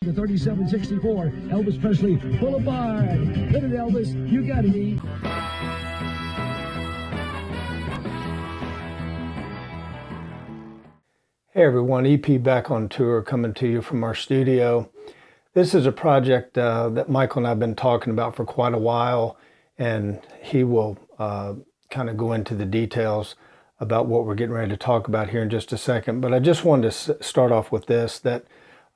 The 3764 Elvis Presley Boulevard. Hit it, Elvis. You got it, E. Hey everyone, EP back on tour, coming to you from our studio. This is a project that Michael and I have been talking about for quite a while, and he will kind of go into the details about what we're getting ready to talk about here in just a second. But I just wanted to start off with this, that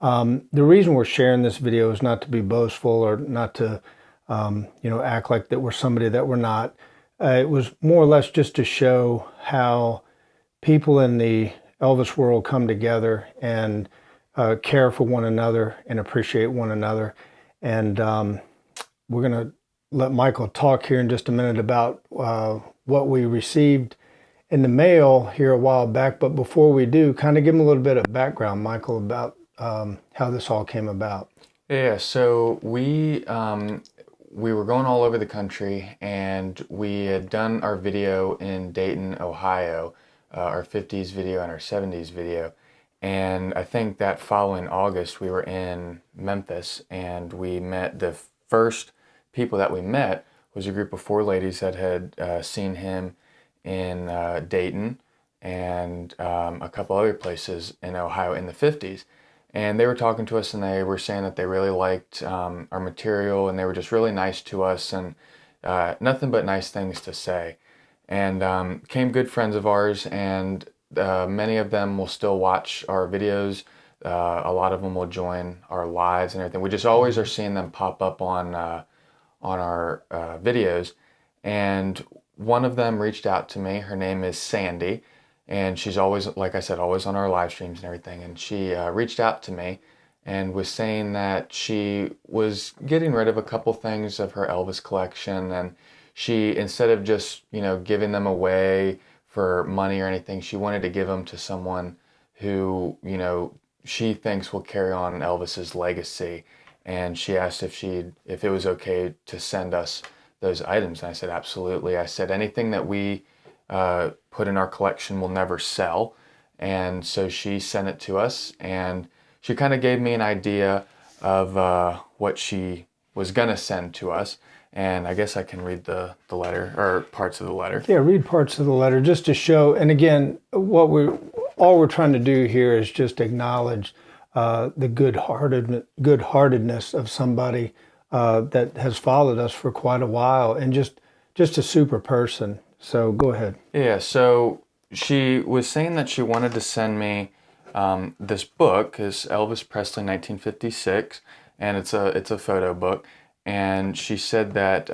the reason we're sharing this video is not to be boastful or not to act like that we're somebody that we're not. It was more or less just to show how people in the Elvis world come together and care for one another and appreciate one another. And we're going to let Michael talk here in just a minute about what we received in the mail here a while back. But before we do, kind of give him a little bit of background, Michael, about how this all came about. Yeah, so we were going all over the country, and we had done our video in Dayton, Ohio, our 50s video and our 70s video. And I think that following August, we were in Memphis, and we met the first people that we met was a group of 4 ladies that had seen him in Dayton and a couple other places in Ohio in the 50s. And they were talking to us, and they were saying that they really liked our material, and they were just really nice to us, and nothing but nice things to say. And became good friends of ours, and many of them will still watch our videos. A lot of them will join our lives and everything. We just always are seeing them pop up on our videos. And one of them reached out to me. Her name is Sandy. And she's always, like I said, always on our live streams and everything. And she reached out to me and was saying that she was getting rid of a couple things of her Elvis collection. And she, instead of just, giving them away for money or anything, she wanted to give them to someone who, she thinks will carry on Elvis's legacy. And she asked if it was okay to send us those items. And I said, absolutely. I said, anything that we put in our collection will never sell. And so she sent it to us, and she kind of gave me an idea of what she was going to send to us. And I guess I can read the letter, or parts of the letter. Yeah, read parts of the letter just to show. And again, all we're trying to do here is just acknowledge the good-heartedness of somebody that has followed us for quite a while, and just a super person. So go ahead. Yeah, so she was saying that she wanted to send me this book, is Elvis Presley 1956, and it's a photo book. And she said that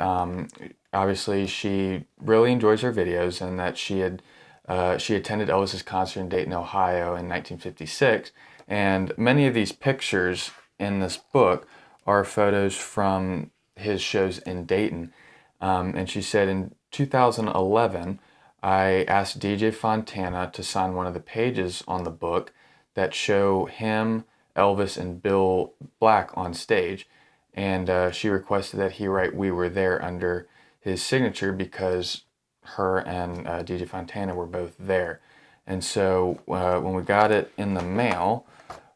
obviously she really enjoys her videos, and that she attended Elvis's concert in Dayton, Ohio in 1956. And many of these pictures in this book are photos from his shows in Dayton. And she said in 2011, I asked DJ Fontana to sign one of the pages on the book that show him, Elvis, and Bill Black on stage. And she requested that he write "We Were There" under his signature because her and DJ Fontana were both there. And so when we got it in the mail,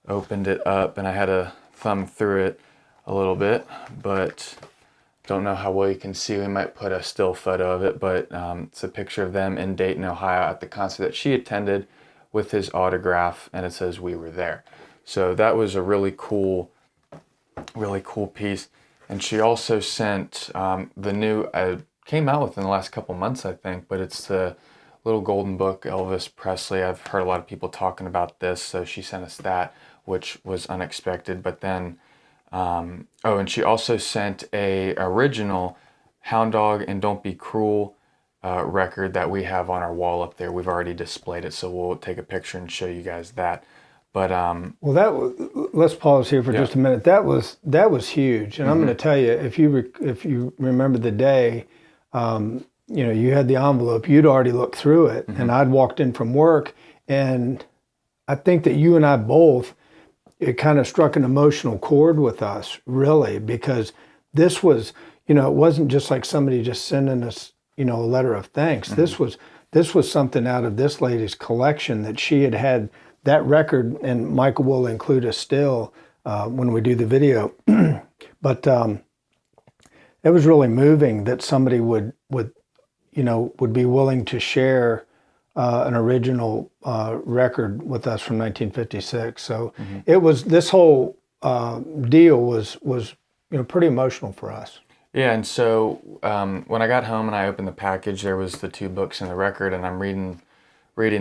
opened it up, and I had to thumb through it a little bit, but don't know how well you can see. We might put a still photo of it, but it's a picture of them in Dayton, Ohio at the concert that she attended with his autograph, and it says "We Were There." So that was a really cool piece. And she also sent the new, came out within the last couple months, I think, but it's the little golden book, Elvis Presley. I've heard a lot of people talking about this, so she sent us that, which was unexpected. But then, and she also sent a original Hound Dog and Don't Be Cruel record that we have on our wall up there. We've already displayed it, so we'll take a picture and show you guys that. But let's pause here for just a minute. That was huge, and I'm going to tell you, if you remember the day, you had the envelope. You'd already looked through it, and I'd walked in from work, and I think that you and I both, it kind of struck an emotional chord with us, really, because this was, it wasn't just like somebody just sending us, a letter of thanks. This was something out of this lady's collection that she had that record, and Michael will include a still when we do the video. But it was really moving that somebody would be willing to share an original record with us from 1956. So it was, this whole deal was pretty emotional for us. Yeah, and so when I got home and I opened the package, there was the 2 books and the record, and I'm reading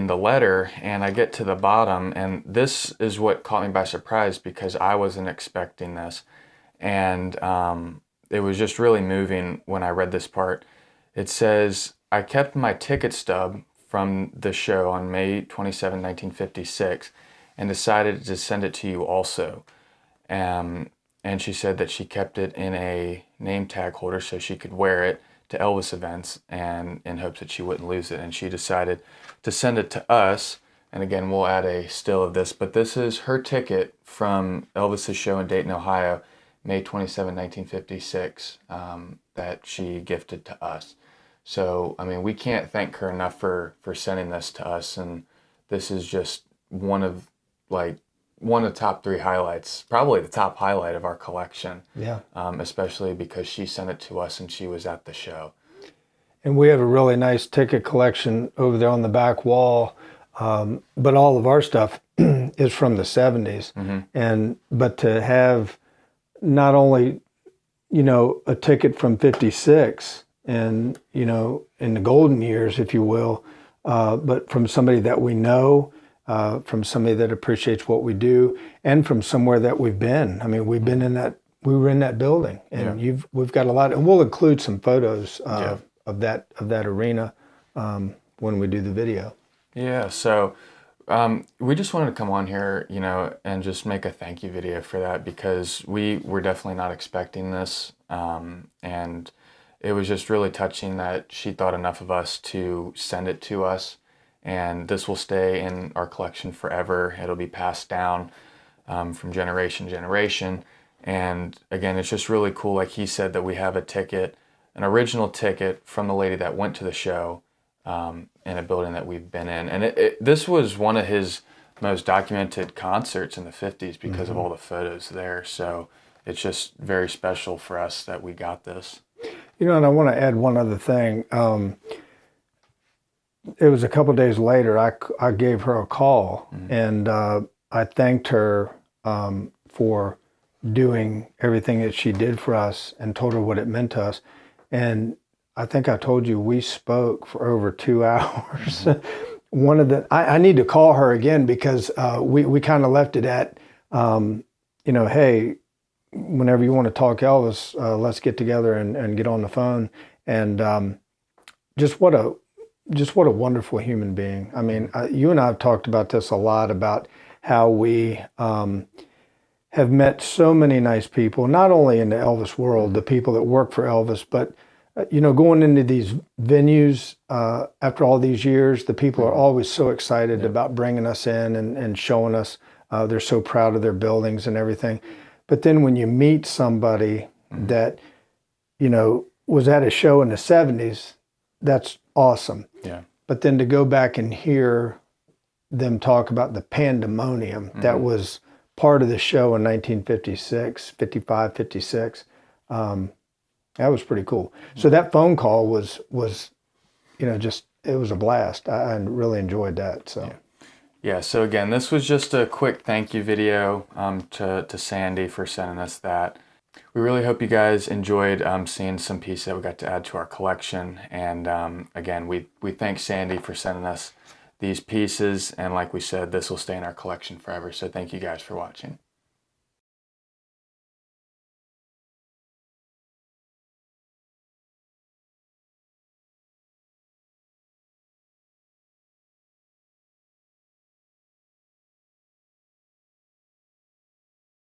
the letter, and I get to the bottom, and this is what caught me by surprise because I wasn't expecting this, and it was just really moving when I read this part. It says, "I kept my ticket stub from the show on May 27, 1956, and decided to send it to you also." And she said that she kept it in a name tag holder so she could wear it to Elvis events, and in hopes that she wouldn't lose it. And she decided to send it to us. And again, we'll add a still of this, but this is her ticket from Elvis's show in Dayton, Ohio, May 27, 1956, that she gifted to us. So, I mean, we can't thank her enough for sending this to us. And this is just one of the top 3 highlights, probably the top highlight of our collection. Yeah. Especially because she sent it to us and she was at the show. And we have a really nice ticket collection over there on the back wall. But all of our stuff is from the 70s. But to have not only, a ticket from 56 and, in the golden years, if you will, but from somebody that we know, from somebody that appreciates what we do, and from somewhere that we've been. I mean, we were in that building, and we've got a lot, and we'll include some photos of that arena when we do the video. Yeah. So we just wanted to come on here, and just make a thank you video for that, because we were definitely not expecting this, and it was just really touching that she thought enough of us to send it to us. And this will stay in our collection forever. It'll be passed down from generation to generation. And again, it's just really cool, like he said, that we have a ticket, an original ticket from the lady that went to the show in a building that we've been in. And this was one of his most documented concerts in the 50s because of all the photos there. So it's just very special for us that we got this. And I want to add one other thing. It was a couple of days later, I gave her a call, and I thanked her for doing everything that she did for us, and told her what it meant to us. And I think I told you we spoke for over 2 hours. I need to call her again, because we kind of left it at, hey, whenever you want to talk Elvis, let's get together and get on the phone. And just what a wonderful human being. I mean, you and I have talked about this a lot, about how we have met so many nice people, not only in the Elvis world, the people that work for Elvis, but, going into these venues after all these years, the people are always so excited about bringing us in and showing us. They're so proud of their buildings and everything. But then when you meet somebody that, was at a show in the 70s, that's awesome. Yeah. But then to go back and hear them talk about the pandemonium that was part of the show in 1956, 55, 56, that was pretty cool. So that phone call was, it was a blast. I really enjoyed that. So. Yeah. So again, this was just a quick thank you video to Sandy for sending us that. We really hope you guys enjoyed seeing some pieces that we got to add to our collection. And again, we thank Sandy for sending us these pieces. And like we said, this will stay in our collection forever. So thank you guys for watching.